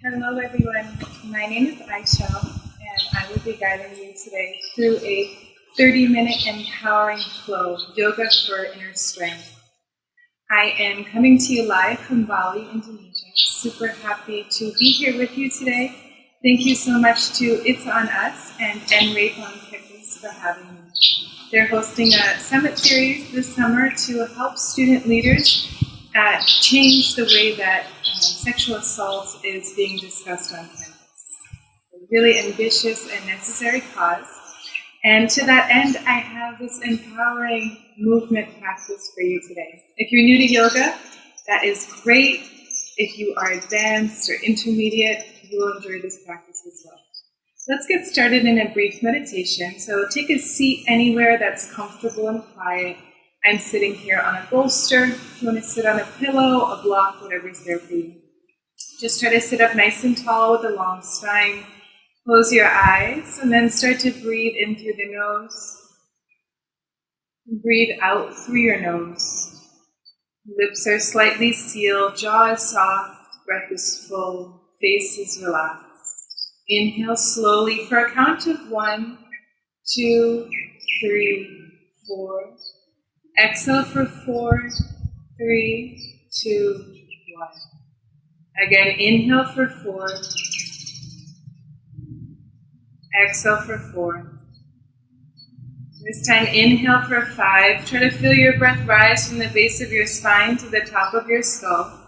Hello everyone, my name is Aisha and I will be guiding you today through a 30-minute empowering flow, yoga for inner strength. I am coming to you live from Bali, Indonesia. Super happy to be here with you today. Thank you so much to It's On Us and Raython Fitness for having me. They're hosting a summit series this summer to help student leaders change the way that sexual assault is being discussed on campus. A really ambitious and necessary cause. And to that end, I have this empowering movement practice for you today. If you're new to yoga, that is great. If you are advanced or intermediate, you will enjoy this practice as well. Let's get started in a brief meditation. So take a seat anywhere that's comfortable and quiet. I'm sitting here on a bolster. If you want to sit on a pillow, a block, whatever's there for you. Just try to sit up nice and tall with a long spine. Close your eyes and then start to breathe in through the nose. Breathe out through your nose. Lips are slightly sealed, jaw is soft, breath is full, face is relaxed. Inhale slowly for a count of 1, 2, 3, 4. Exhale for 4, 3, 2, 1. Again, inhale for 4. Exhale for 4. This time, inhale for 5. Try to feel your breath rise from the base of your spine to the top of your skull.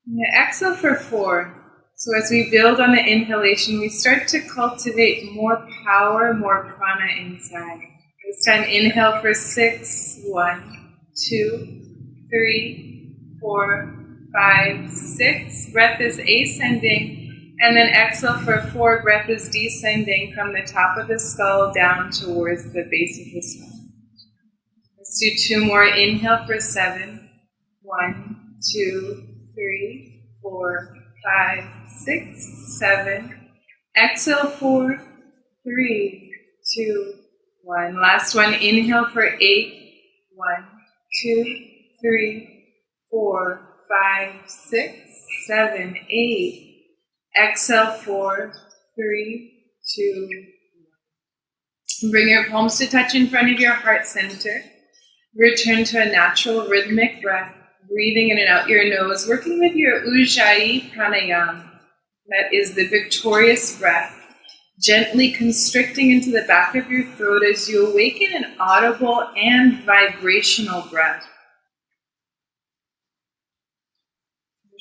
And exhale for 4. So as we build on the inhalation, we start to cultivate more power, more prana inside. This time, inhale for 6. 1, 2, 3, 4, 5, 6. Breath is ascending. And then exhale for 4. Breath is descending from the top of the skull down towards the base of the spine. Let's do 2 more. Inhale for 7. 1, 2, 3, 4, 5, 6, 7. Exhale 4, 3, 2, 1. Last one. Inhale for 8. 1, 2, 3, 4, 5, 6, 7, 8. Exhale 4, 3, 2, 1. Bring your palms to touch in front of your heart center. Return to a natural rhythmic breath, breathing in and out your nose, working with your Ujjayi pranayama. That is the victorious breath, gently constricting into the back of your throat as you awaken an audible and vibrational breath.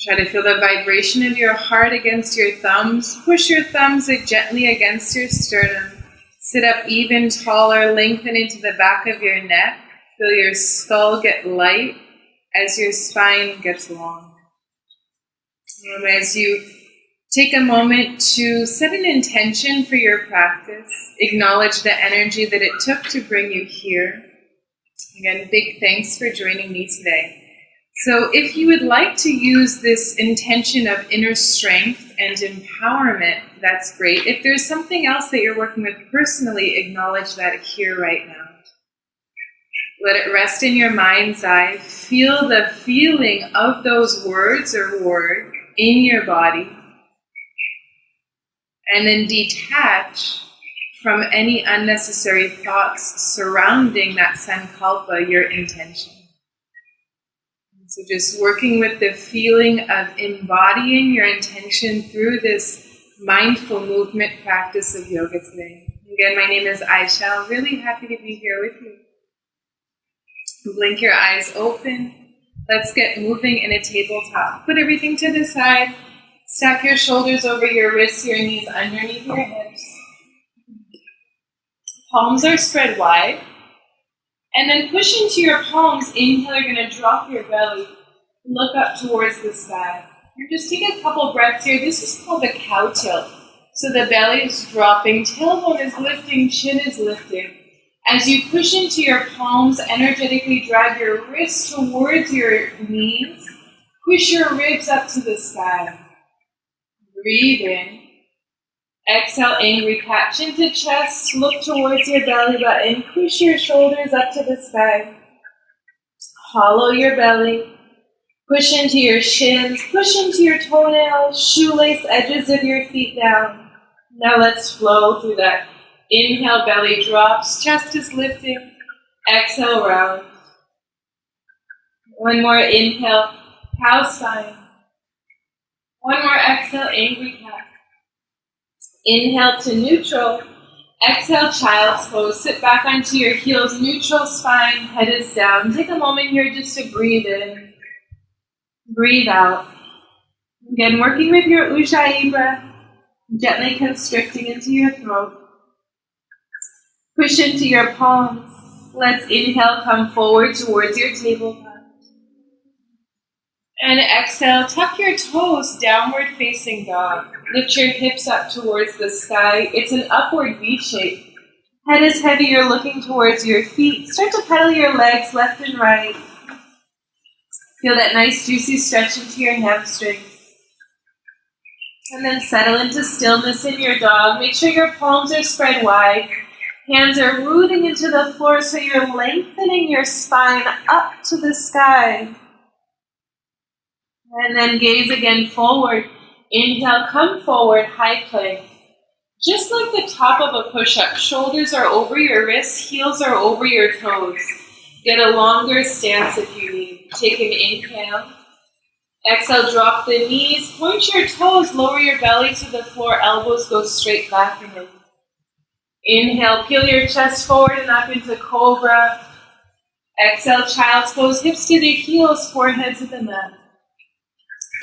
Try to feel the vibration of your heart against your thumbs. Push your thumbs gently against your sternum. Sit up even taller, lengthen into the back of your neck. Feel your skull get light as your spine gets long. As you take a moment to set an intention for your practice, acknowledge the energy that it took to bring you here. Again, big thanks for joining me today. So if you would like to use this intention of inner strength and empowerment, that's great. If there's something else that you're working with personally, acknowledge that here right now. Let it rest in your mind's eye. Feel the feeling of those words or word in your body. And then detach from any unnecessary thoughts surrounding that sankalpa, your intention. So just working with the feeling of embodying your intention through this mindful movement practice of yoga today. Again, my name is Aisha. Really happy to be here with you. Blink your eyes open. Let's get moving in a tabletop. Put everything to the side. Stack your shoulders over your wrists, your knees underneath your hips. Palms are spread wide. And then push into your palms. Inhale, you're going to drop your belly. Look up towards the sky. And just take a couple breaths here. This is called the cow tilt. So the belly is dropping, tailbone is lifting, chin is lifting. As you push into your palms, energetically drag your wrists towards your knees. Push your ribs up to the sky. Breathe in. Exhale, angry cat, chin to chest, look towards your belly button, push your shoulders up to the sky. Hollow your belly. Push into your shins, push into your toenails, shoelace edges of your feet down. Now let's flow through that. Inhale, belly drops, chest is lifting. Exhale, round. One more inhale, cow spine. One more exhale, angry cat. Inhale to neutral. Exhale, child's pose. Sit back onto your heels, neutral spine, head is down. Take a moment here just to breathe in. Breathe out. Again, working with your Ujjayi breath, gently constricting into your throat. Push into your palms. Let's inhale, come forward towards your tabletop. And exhale, tuck your toes, downward facing dog. Lift your hips up towards the sky. It's an upward V shape. Head is heavy, you're looking towards your feet. Start to pedal your legs left and right. Feel that nice juicy stretch into your hamstrings. And then settle into stillness in your dog. Make sure your palms are spread wide. Hands are rooting into the floor so you're lengthening your spine up to the sky. And then gaze again forward. Inhale, come forward, high plank. Just like the top of a push-up, shoulders are over your wrists, heels are over your toes. Get a longer stance if you need. Take an inhale. Exhale, drop the knees, point your toes, lower your belly to the floor, elbows go straight back and in. Inhale, peel your chest forward and up into cobra. Exhale, child's pose, hips to the heels, forehead to the mat.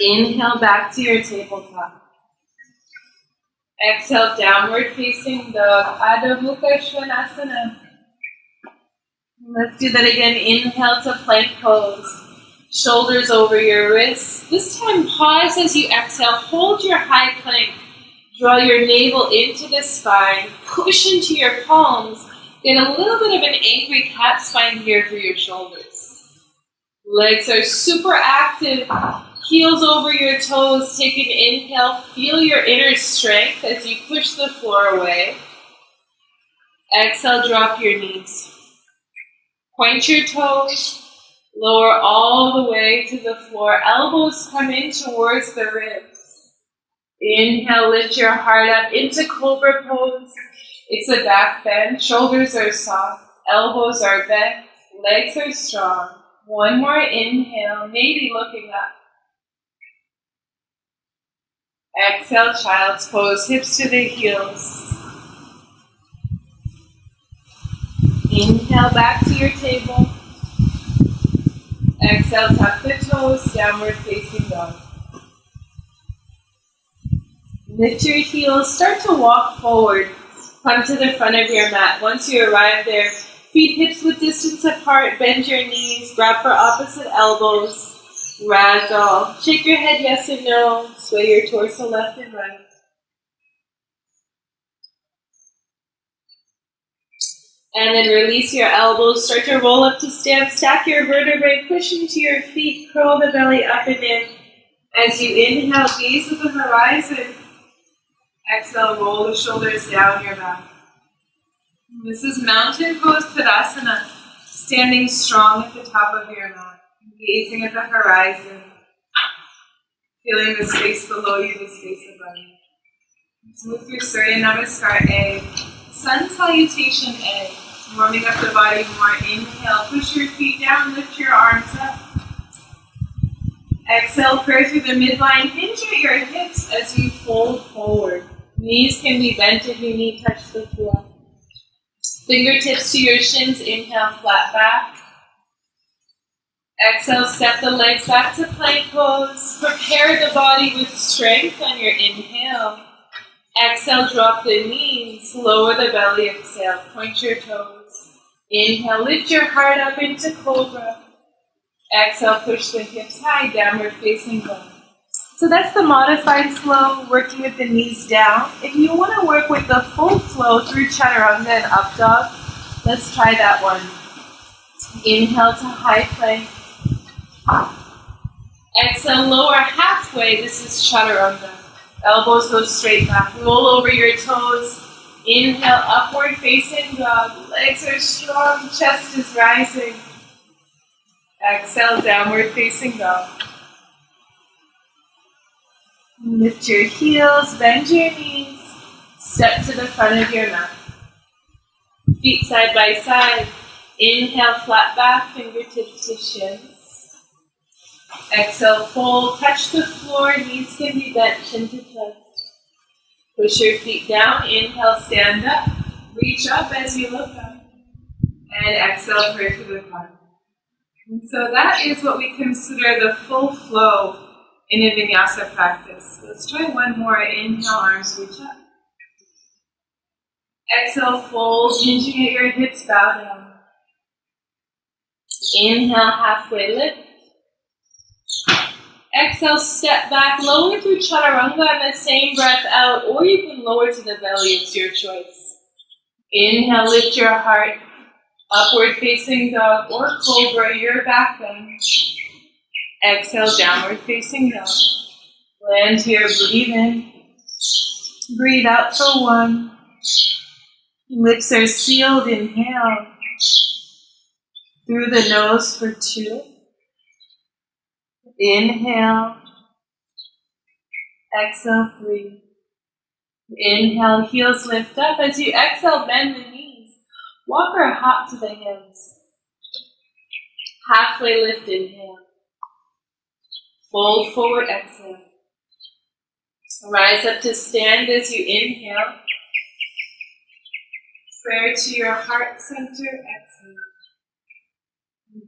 Inhale, back to your tabletop. Exhale, downward facing dog, Adho Mukha Svanasana. Let's do that again. Inhale to plank pose. Shoulders over your wrists. This time, pause as you exhale. Hold your high plank. Draw your navel into the spine. Push into your palms. Get a little bit of an angry cat spine here through your shoulders. Legs are super active. Heels over your toes. Take an inhale. Feel your inner strength as you push the floor away. Exhale, drop your knees. Point your toes. Lower all the way to the floor. Elbows come in towards the ribs. Inhale, lift your heart up into cobra pose. It's a back bend. Shoulders are soft. Elbows are bent. Legs are strong. One more inhale, maybe looking up. Exhale, child's pose, hips to the heels. Inhale, back to your table. Exhale, tuck the toes, downward facing dog. Lift your heels, start to walk forward. Come to the front of your mat. Once you arrive there, feet hips width distance apart, bend your knees, grab for opposite elbows. Ragdoll. Shake your head yes and no. Sway your torso left and right. And then release your elbows. Start to roll up to stand. Stack your vertebrae. Push into your feet. Curl the belly up and in. As you inhale, gaze at the horizon. Exhale, roll the shoulders down your back. This is Mountain Pose Tadasana. Standing strong at the top of your mat. Gazing at the horizon, feeling the space below you, the space above you. Let's move through Surya Namaskar A. Sun Salutation A. Warming up the body more. Inhale, push your feet down, lift your arms up. Exhale, prayer through the midline. Hinge at your hips as you fold forward. Knees can be bent if you need, touch the floor. Fingertips to your shins. Inhale, flat back. Exhale, step the legs back to plank pose. Prepare the body with strength on your inhale. Exhale, drop the knees. Lower the belly, exhale. Point your toes. Inhale, lift your heart up into cobra. Exhale, push the hips high, downward facing dog. So that's the modified flow, working with the knees down. If you want to work with the full flow through chaturanga and up dog, let's try that one. Inhale to high plank. Exhale, lower halfway. This is chaturanga. Elbows go straight back. Roll over your toes. Inhale, upward facing dog. Legs are strong. Chest is rising. Exhale, downward facing dog. Lift your heels, bend your knees, step to the front of your mat. Feet side by side. Inhale, flat back, fingertips to shins. Exhale, fold, touch the floor, knees can be bent, chin to chest. Push your feet down, inhale, stand up, reach up as you look up. And exhale, pray to the heart. And so that is what we consider the full flow in a vinyasa practice. Let's try one more. Inhale, arms reach up. Exhale, fold, hinging at your hips, bow down. Inhale, halfway lift. Exhale, step back, lower through chaturanga on the same breath out, or you can lower to the belly, it's your choice. Inhale, lift your heart, upward facing dog or cobra, your back bend. Exhale, downward facing dog. Land here, breathe in. Breathe out for one. Lips are sealed, inhale. Through the nose for two. Inhale. Exhale, three. Inhale, heels lift up. As you exhale, bend the knees. Walk or hop to the hands. Halfway lift, inhale. Fold forward, exhale. Rise up to stand as you inhale. Prayer to your heart center, exhale.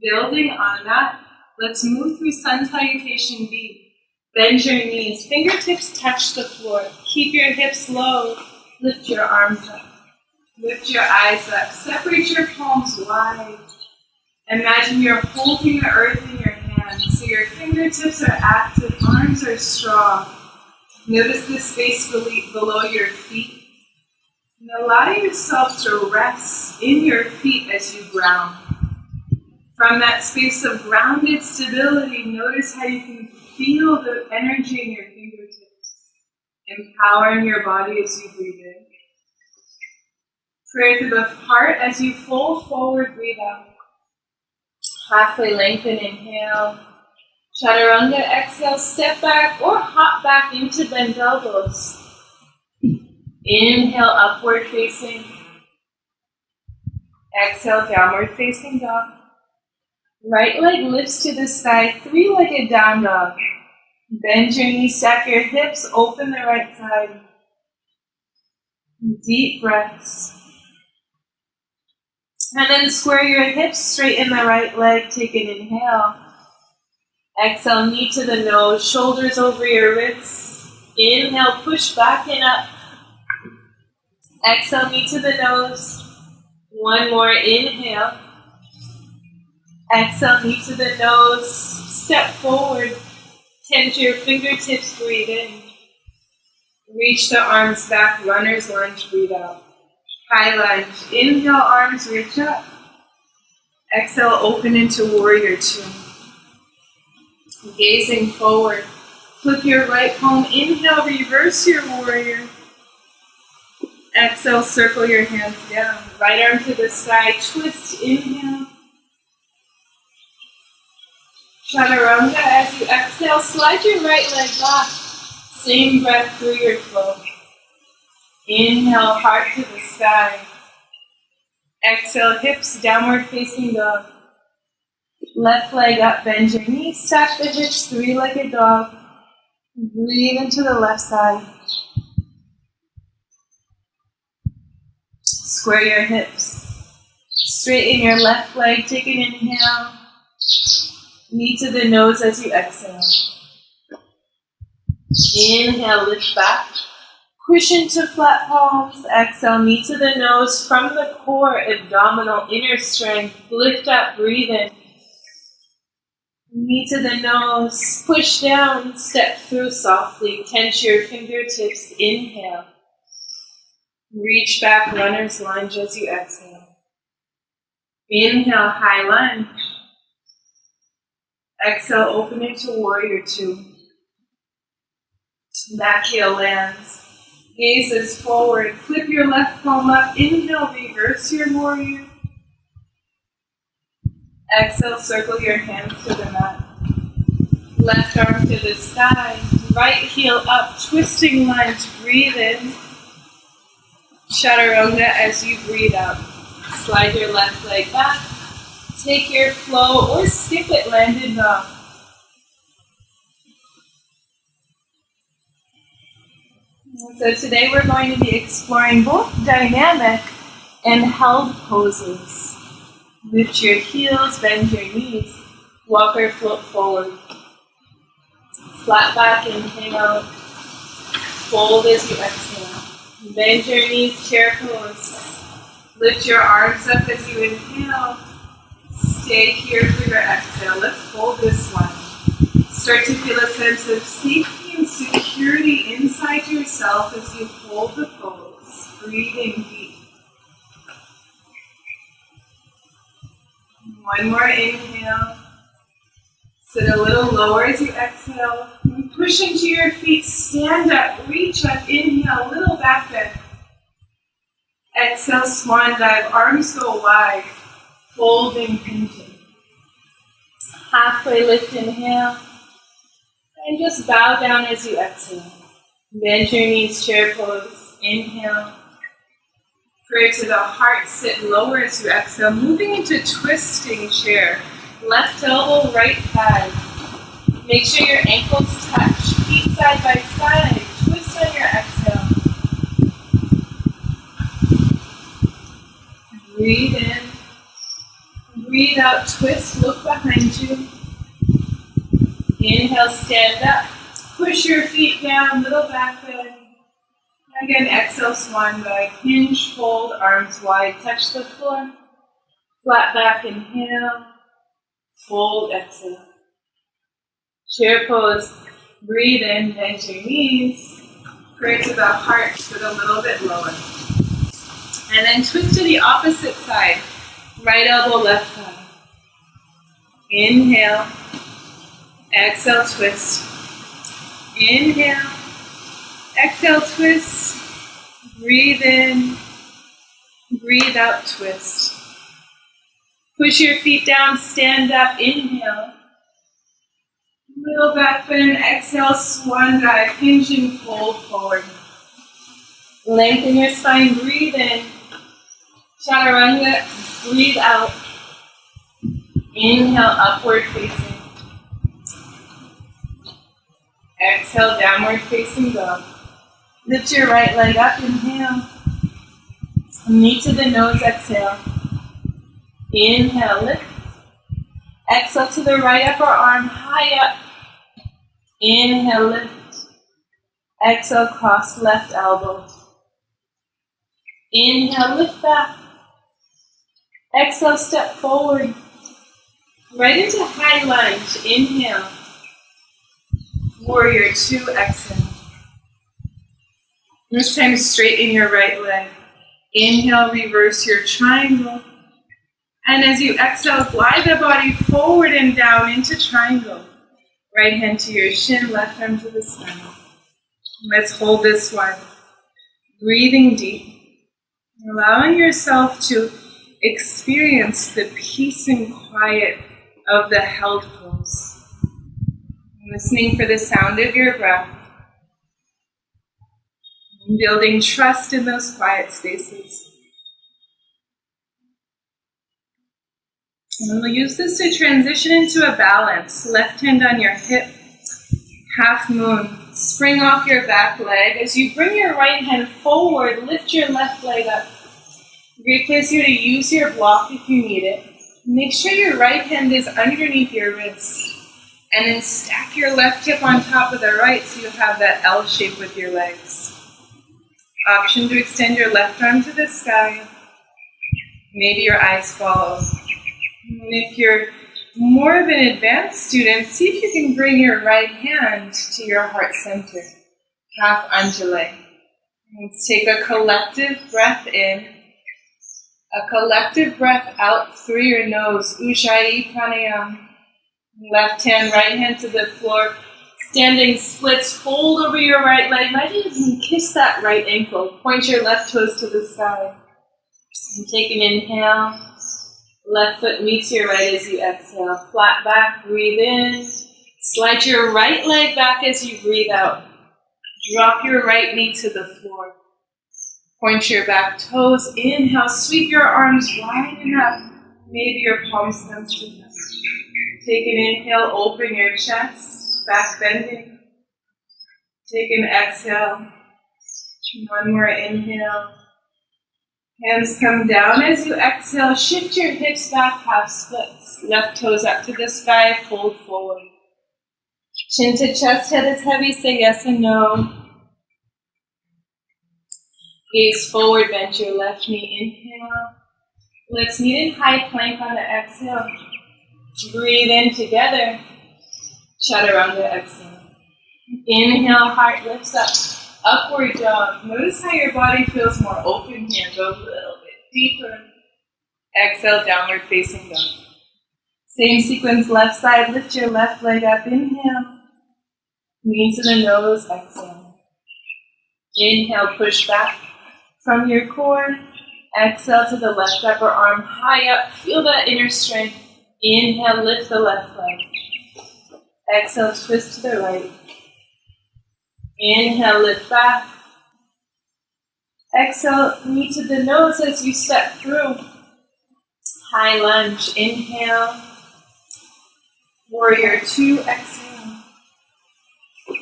Building on that, let's move through sun salutation B. Bend your knees, fingertips touch the floor. Keep your hips low, lift your arms up. Lift your eyes up, separate your palms wide. Imagine you're holding the earth in your hands, so your fingertips are active, arms are strong. Notice the space below your feet. And allow yourself to rest in your feet as you ground. From that space of grounded stability, notice how you can feel the energy in your fingertips, empowering your body as you breathe in. Prayer to the heart as you fold forward, breathe out. Halfway lengthen, inhale. Chaturanga, exhale, step back or hop back into bent elbows. Inhale, upward facing. Exhale, downward facing dog. Right leg lifts to the sky, three-legged down dog. Bend your knees, stack your hips, open the right side. Deep breaths. And then square your hips, straighten the right leg, take an inhale. Exhale, knee to the nose, shoulders over your wrists. Inhale, push back and up. Exhale, knee to the nose. One more, inhale. Exhale, knee to the nose. Step forward. Tend to your fingertips, breathe in. Reach the arms back, runner's lunge, breathe out. High lunge. Inhale, arms reach up. Exhale, open into warrior two. Gazing forward. Flip your right palm. Inhale, reverse your warrior. Exhale, circle your hands down. Right arm to the side. Twist, inhale. Chaturanga. As you exhale, slide your right leg back. Same breath through your flow. Inhale, heart to the sky. Exhale, hips downward facing dog. Left leg up, bend your knees, stack the hips, three-legged dog. Breathe into the left side. Square your hips. Straighten your left leg, take an inhale. Knee to the nose as you exhale. Inhale, lift back. Push into flat palms. Exhale, knee to the nose from the core, abdominal, inner strength. Lift up, breathe in. Knee to the nose. Push down, step through softly. Tense your fingertips. Inhale. Reach back, runner's lunge as you exhale. Inhale, high lunge. Exhale, open into warrior two. Back heel lands. Gazes forward. Flip your left palm up. Inhale, reverse your warrior. Exhale, circle your hands to the mat. Left arm to the sky. right heel up, twisting lunge, breathe in. Chaturanga as you breathe out. Slide your left leg back. Take your flow or skip it, landed dog. So today we're going to be exploring both dynamic and held poses. Lift your heels, bend your knees. Walk or float forward. Flat back, inhale. Fold as you exhale. Bend your knees, chair pose. Lift your arms up as you inhale. Stay here for your exhale. Let's hold this one. Start to feel a sense of safety and security inside yourself as you hold the pose. Breathing deep. One more inhale. Sit a little lower as you exhale. And push into your feet. Stand up. Reach up. Inhale. Little back bend. Exhale. Swan dive. Arms go wide. Folding, hinging. Halfway lift. Inhale. And just bow down as you exhale. Bend your knees. Chair pose. Inhale. Pray to the heart, sit lower as you exhale, moving into twisting chair. Left elbow, right thigh. Make sure your ankles touch, feet side by side. Twist on your exhale. Breathe in. Breathe out, twist, look behind you. Inhale, stand up. Push your feet down, little back bend. Again, exhale, swan dive, hinge, fold, arms wide, touch the floor. Flat back, inhale, fold, exhale. Chair pose, breathe in, bend your knees. Pray to the heart, sit a little bit lower. And then twist to the opposite side. Right elbow, left thigh. Inhale, exhale, twist. Inhale. Exhale, twist. Breathe in. Breathe out, twist. Push your feet down, stand up, inhale. Little back bend, exhale, swan dive, hinge and fold forward. Lengthen your spine, breathe in. Chaturanga, breathe out. Inhale, upward facing. Exhale, downward facing dog. Lift your right leg up, inhale. Knee to the nose, exhale. Inhale, lift. Exhale to the right upper arm, high up. Inhale, lift. Exhale, cross left elbow. Inhale, lift back. Exhale, step forward. Right into high lunge, inhale. Warrior two, exhale. This time straighten your right leg. Inhale, reverse your triangle. And as you exhale, glide the body forward and down into triangle. Right hand to your shin, left arm to the spine. Let's hold this one. Breathing deep. Allowing yourself to experience the peace and quiet of the held pose. Listening for the sound of your breath. Building trust in those quiet spaces. And we'll use this to transition into a balance. Left hand on your hip, half moon. Spring off your back leg. As you bring your right hand forward, lift your left leg up. Great place here to use your block if you need it. Make sure your right hand is underneath your wrist. And then stack your left hip on top of the right so you have that L shape with your legs. Option to extend your left arm to the sky. Maybe your eyes follow. And if you're more of an advanced student, see if you can bring your right hand to your heart center. Half undulate. Let's take a collective breath in. A collective breath out through your nose. Ujjayi pranayama. Left hand, right hand to the floor. Standing splits, fold over your right leg. Might even kiss that right ankle. Point your left toes to the sky. And take an inhale. Left foot meets your right as you exhale. Flat back, breathe in. Slide your right leg back as you breathe out. Drop your right knee to the floor. Point your back toes. Inhale, sweep your arms wide enough. Maybe your palms come together. Take an inhale, open your chest, back bending. Take an exhale. One more inhale. Hands come down as you exhale. Shift your hips back, half splits. Left toes up to the sky, fold forward. Chin to chest, head is heavy, say yes and no. Gaze forward, bend your left knee, inhale. Let's meet in high plank on the exhale. Breathe in together. Chaturanga, exhale. Inhale, heart lifts up. Upward dog. Notice how your body feels more open here. Go a little bit deeper. Exhale, downward facing dog. Same sequence, left side. Lift your left leg up. Inhale. Knee to the nose. Exhale. Inhale, push back from your core. Exhale to the left upper arm. High up. Feel that inner strength. Inhale, lift the left leg. Exhale, twist to the right. Inhale, lift back. Exhale, knee to the nose as you step through. High lunge. Inhale. Warrior 2. Exhale.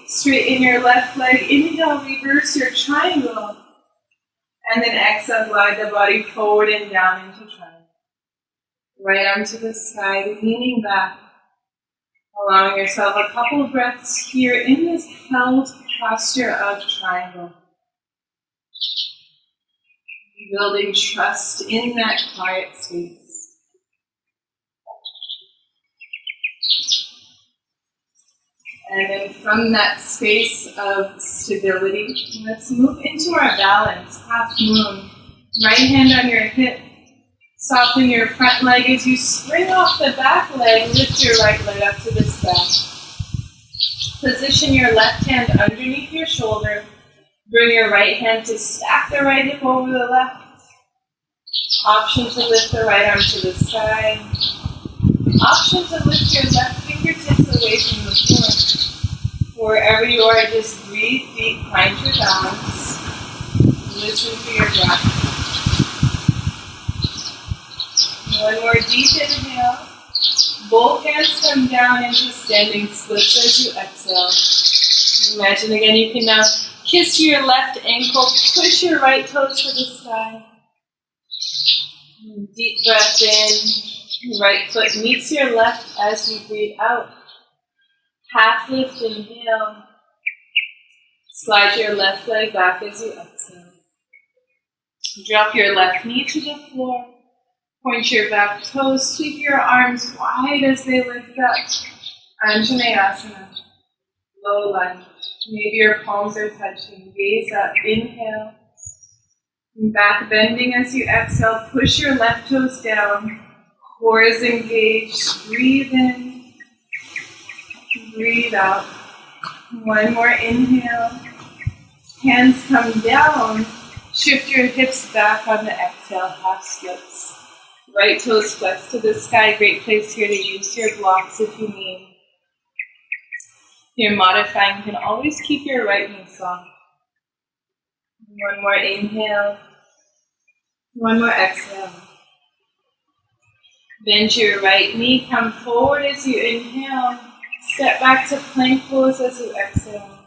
Straighten your left leg. Inhale, reverse your triangle. And then exhale, glide the body forward and down into triangle. Right arm to the side, leaning back. Allowing yourself a couple of breaths here in this held posture of triangle. Building trust in that quiet space. And then from that space of stability, let's move into our balance, half moon. Right hand on your hip. Soften your front leg as you spring off the back leg. Lift your right leg up to the sky. Position your left hand underneath your shoulder. Bring your right hand to stack the right hip over the left. Option to lift the right arm to the sky. Option to lift your left fingertips away from the floor. Wherever you are, just breathe deep, find your balance. Listen to your breath. One more deep inhale. Both hands come down into standing splits as you exhale. Imagine again you can now kiss your left ankle, push your right toes to the sky. Deep breath in. Right foot meets your left as you breathe out. Half lift, inhale. Slide your left leg back as you exhale. Drop your left knee to the floor. Point your back toes, sweep your arms wide as they lift up. Anjaneyasana. Low lunge. Maybe your palms are touching. Gaze up. Inhale. Back bending as you exhale. Push your left toes down. Core is engaged. Breathe in. Breathe out. One more inhale. Hands come down. Shift your hips back on the exhale. Half splits. Right toes flex to the sky. Great place here to use your blocks if you need. If you're modifying, you can always keep your right knee soft. One more inhale. One more exhale. Bend your right knee. Come forward as you inhale. Step back to plank pose as you exhale.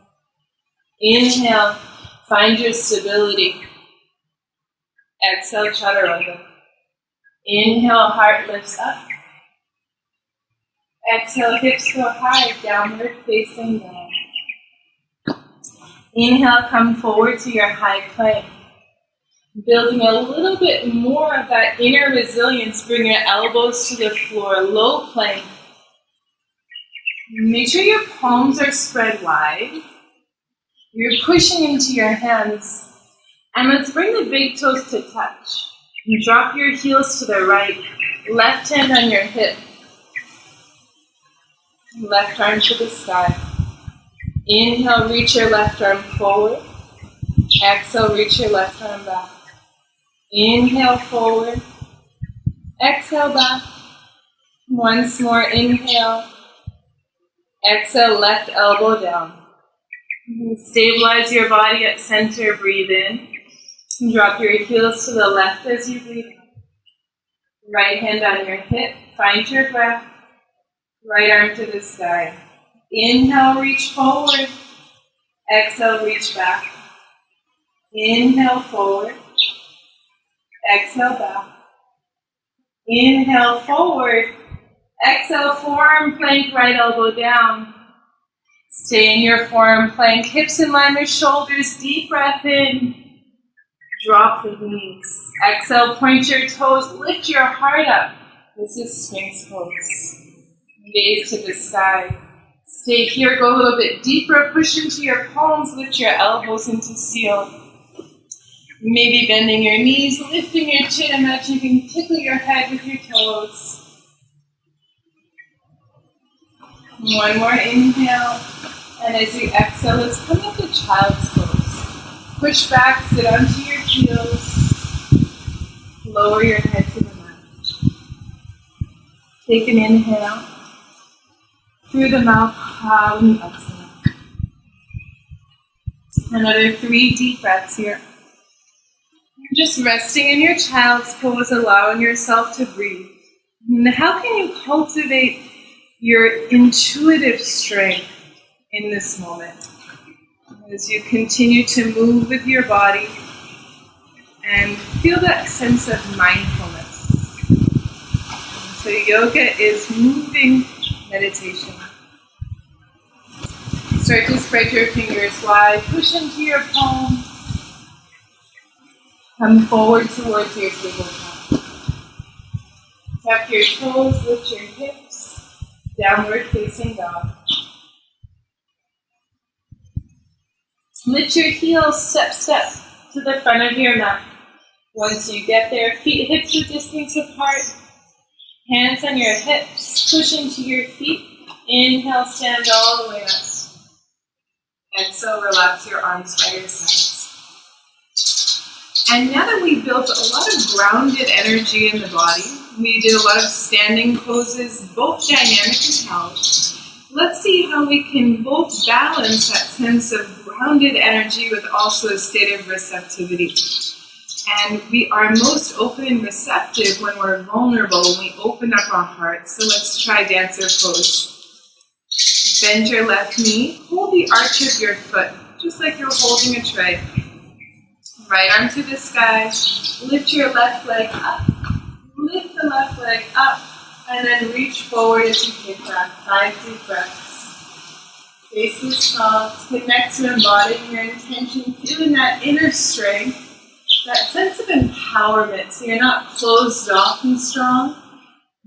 Inhale. Find your stability. Exhale, chaturanga. Inhale, heart lifts up. Exhale, hips go high, downward facing dog. Inhale, come forward to your high plank. Building a little bit more of that inner resilience, bring your elbows to the floor, low plank. Make sure your palms are spread wide. You're pushing into your hands. And let's bring the big toes to touch. You drop your heels to the right, left hand on your hip, left arm to the sky. Inhale, reach your left arm forward. Exhale, reach your left arm back. Inhale, forward. Exhale, back. Once more, inhale. Exhale, left elbow down. Stabilize your body at center, breathe in. Drop your heels to the left as you breathe out. Right hand on your hip, find your breath. Right arm to the sky. Inhale, reach forward. Exhale, reach back. Inhale, forward. Exhale, back. Inhale, forward. Exhale, forearm plank, right elbow down. Stay in your forearm plank, hips in line with shoulders. Deep breath in. Drop the knees. Exhale, point your toes, lift your heart up. This is Sphinx pose. Gaze to the sky. Stay here, go a little bit deeper, push into your palms, lift your elbows into seal. Maybe bending your knees, lifting your chin, imagine you can tickle your head with your toes. One more inhale, and as you exhale, let's come into child's pose. Push back, sit onto your heels, lower your head to the mat. Take an inhale, through the mouth, and exhale. Another 3 deep breaths here. You're just resting in your child's pose, allowing yourself to breathe. And how can you cultivate your intuitive strength in this moment? As you continue to move with your body and feel that sense of mindfulness. So yoga is moving meditation. Start to spread your fingers wide, push into your palms. Come forward towards your tabletop. Tap your toes, lift your hips, downward facing dog. Lift your heels, step to the front of your mat. Once you get there, feet hips a distance apart. Hands on your hips, push into your feet. Inhale, stand all the way up. Exhale, relax your arms by your sides. And now that we've built a lot of grounded energy in the body, we did a lot of standing poses, both dynamic and held. Let's see how we can both balance that sense of grounded energy with also a state of receptivity. And we are most open and receptive when we're vulnerable, when we open up our hearts. So let's try dancer pose. Bend your left knee, hold the arch of your foot, just like you're holding a tray. Right arm to the sky, lift your left leg up, lift the left leg up, and then reach forward as you kick back. 5 deep breaths. Face is soft, connect to embodying your intention, feeling that inner strength, that sense of empowerment. So you're not closed off and strong,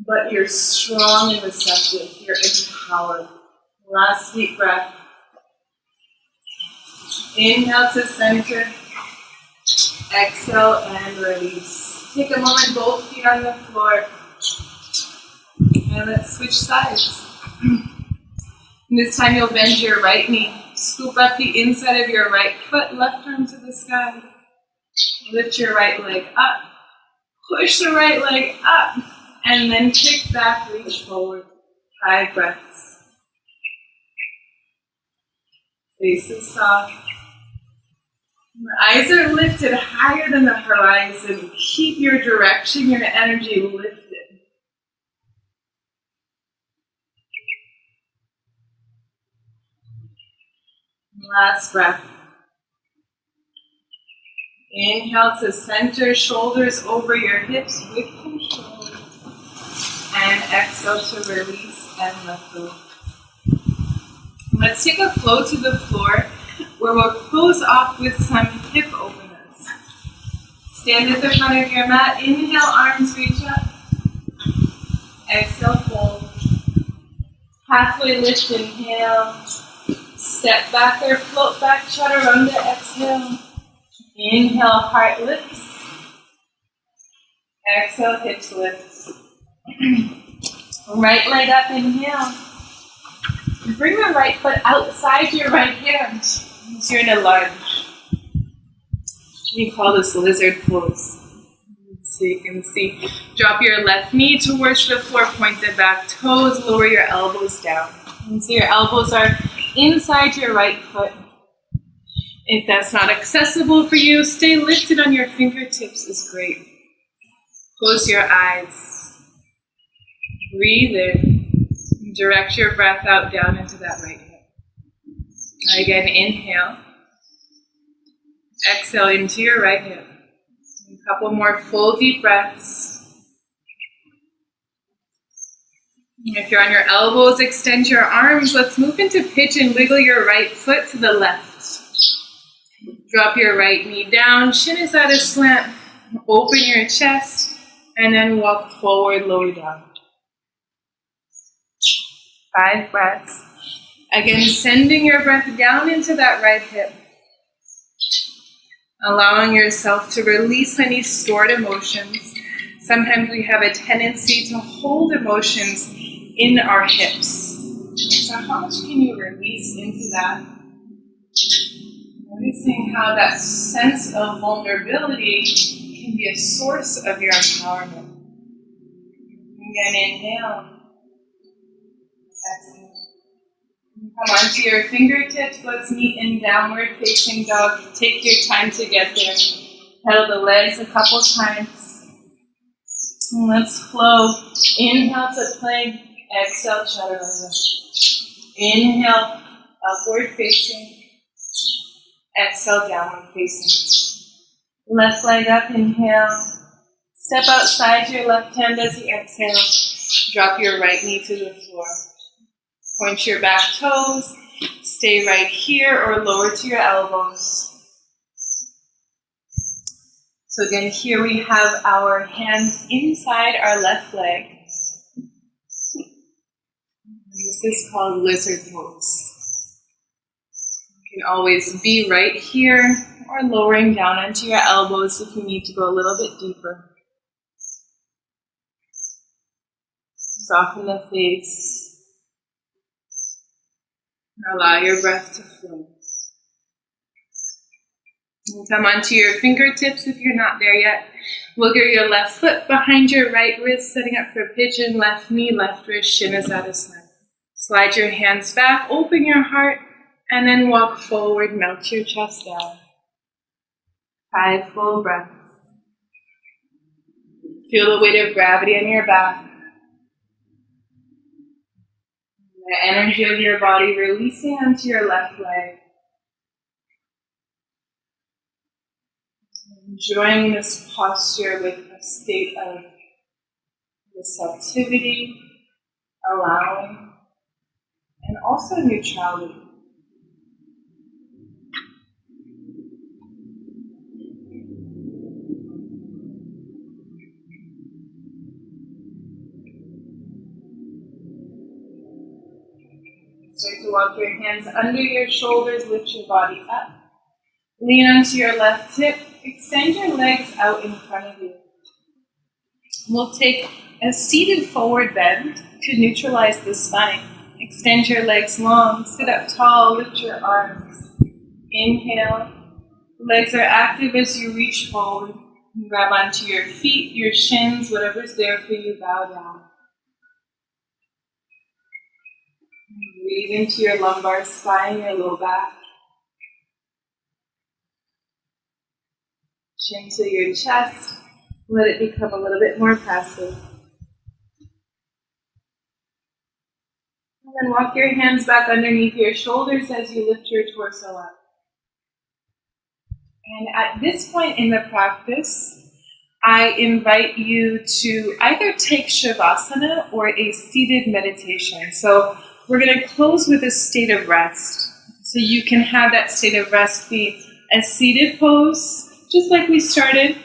but you're strong and receptive. You're empowered. Last deep breath. Inhale to center. Exhale and release. Take a moment, both feet on the floor. And let's switch sides. And this time you'll bend your right knee. Scoop up the inside of your right foot, left arm to the sky. Lift your right leg up. Push the right leg up. And then kick back, reach forward. 5 breaths. Face is soft. Your eyes are lifted higher than the horizon. Keep your direction, your energy lifted. Last breath. Inhale to center, shoulders over your hips with control. And exhale to release and let go. Let's take a flow to the floor where we'll close off with some hip openers. Stand at the front of your mat. Inhale, arms reach up. Exhale, fold. Halfway lift, inhale. Step back or float back, chaturanga, exhale. Inhale, heart lifts. Exhale, hips lifts. Right leg up, inhale. Bring the right foot outside your right hand. So you're in a lunge. We call this lizard pose. So you can see. Drop your left knee towards the floor, point the back toes, lower your elbows down. And so your elbows are inside your right foot. If that's not accessible for you, stay lifted on your fingertips is great. Close your eyes. Breathe in. Direct your breath out down into that right hip. Now again, inhale. Exhale into your right hip. A couple more full deep breaths. If you're on your elbows, extend your arms. Let's move into pigeon. Wiggle your right foot to the left. Drop your right knee down. Chin is at a slant. Open your chest. And then walk forward, lower down. 5 breaths. Again, sending your breath down into that right hip. Allowing yourself to release any stored emotions. Sometimes we have a tendency to hold emotions in our hips. So how much can you release into that? Noticing how that sense of vulnerability can be a source of your empowerment. Again, inhale. Exhale. Come onto your fingertips. Let's meet in downward facing dog. Take your time to get there. Pedal the legs a couple times. And let's flow. Inhale to plank. Exhale, chaturanga. Inhale, upward facing. Exhale, downward facing. Left leg up, inhale. Step outside your left hand as you exhale. Drop your right knee to the floor. Point your back toes. Stay right here or lower to your elbows. So again, here we have our hands inside our left leg. This is called lizard pose. You can always be right here or lowering down onto your elbows if you need to go a little bit deeper. Soften the face. And allow your breath to flow. And come onto your fingertips if you're not there yet. Wiggle your left foot behind your right wrist, setting up for pigeon, left knee, left wrist, shin is at a slant. Slide your hands back, open your heart, and then walk forward, melt your chest down. 5 full breaths. Feel the weight of gravity on your back. The energy of your body releasing onto your left leg. Enjoying this posture with a state of receptivity, allowing, and also neutrality. Start to walk your hands under your shoulders, lift your body up. Lean onto your left hip, extend your legs out in front of you. We'll take a seated forward bend to neutralize the spine. Extend your legs long, sit up tall, lift your arms. Inhale. Legs are active as you reach forward. You grab onto your feet, your shins, whatever's there for you, bow down. Breathe into your lumbar spine, your low back. Chin to your chest. Let it become a little bit more passive. And then walk your hands back underneath your shoulders as you lift your torso up. And at this point in the practice, I invite you to either take Shavasana or a seated meditation. So we're going to close with a state of rest. So you can have that state of rest be a seated pose, just like we started,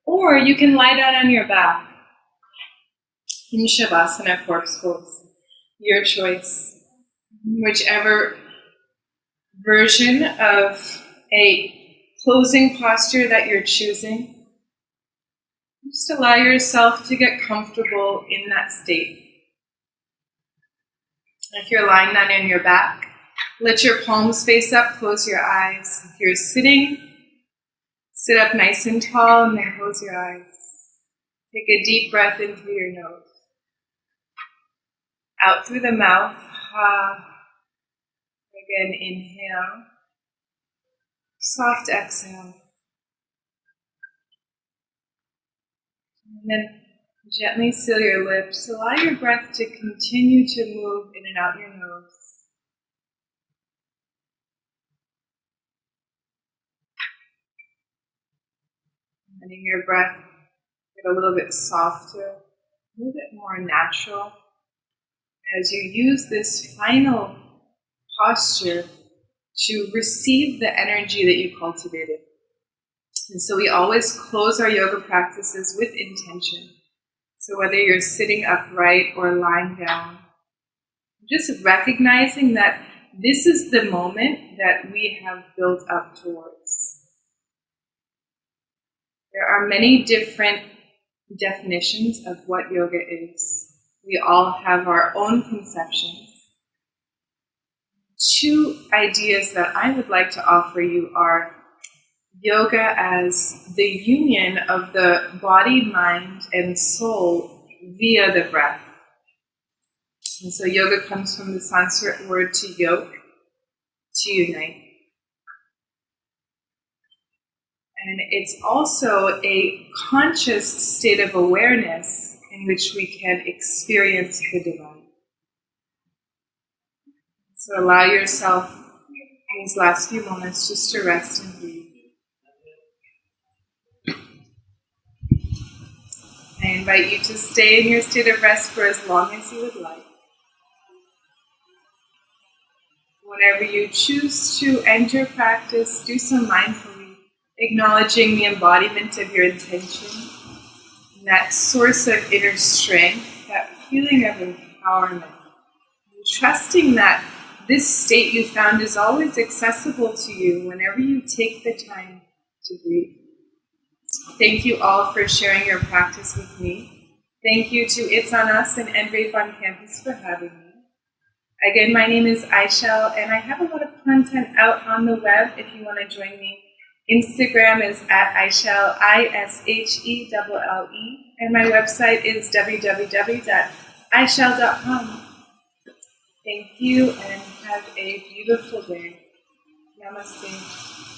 or you can lie down on your back in Shavasana, corpse pose. Your choice. Whichever version of a closing posture that you're choosing, just allow yourself to get comfortable in that state. If you're lying down on your back, let your palms face up, close your eyes. If you're sitting, sit up nice and tall and then close your eyes. Take a deep breath in through your nose. Out through the mouth. Ha. Again, inhale. Soft exhale. And then gently seal your lips. Allow your breath to continue to move in and out your nose. Letting your breath get a little bit softer, a little bit more natural. As you use this final posture to receive the energy that you cultivated. And so we always close our yoga practices with intention. So whether you're sitting upright or lying down, just recognizing that this is the moment that we have built up towards. There are many different definitions of what yoga is. We all have our own conceptions. Two ideas that I would like to offer you are yoga as the union of the body, mind, and soul via the breath. And so yoga comes from the Sanskrit word to yoke, to unite. And it's also a conscious state of awareness in which we can experience the divine. So allow yourself in these last few moments just to rest and breathe. I invite you to stay in your state of rest for as long as you would like. Whenever you choose to end your practice, do so mindfully, acknowledging the embodiment of your intention, and that source of inner strength, that feeling of empowerment, and trusting that this state you found is always accessible to you whenever you take the time to breathe. Thank you all for sharing your practice with me. Thank you to It's On Us and Enrape on Campus for having me. Again, my name is Aishel, and I have a lot of content out on the web if you want to join me. Instagram is @Aishelle, ISHELLE, and my website is www.aishelle.com. Thank you, and have a beautiful day. Namaste.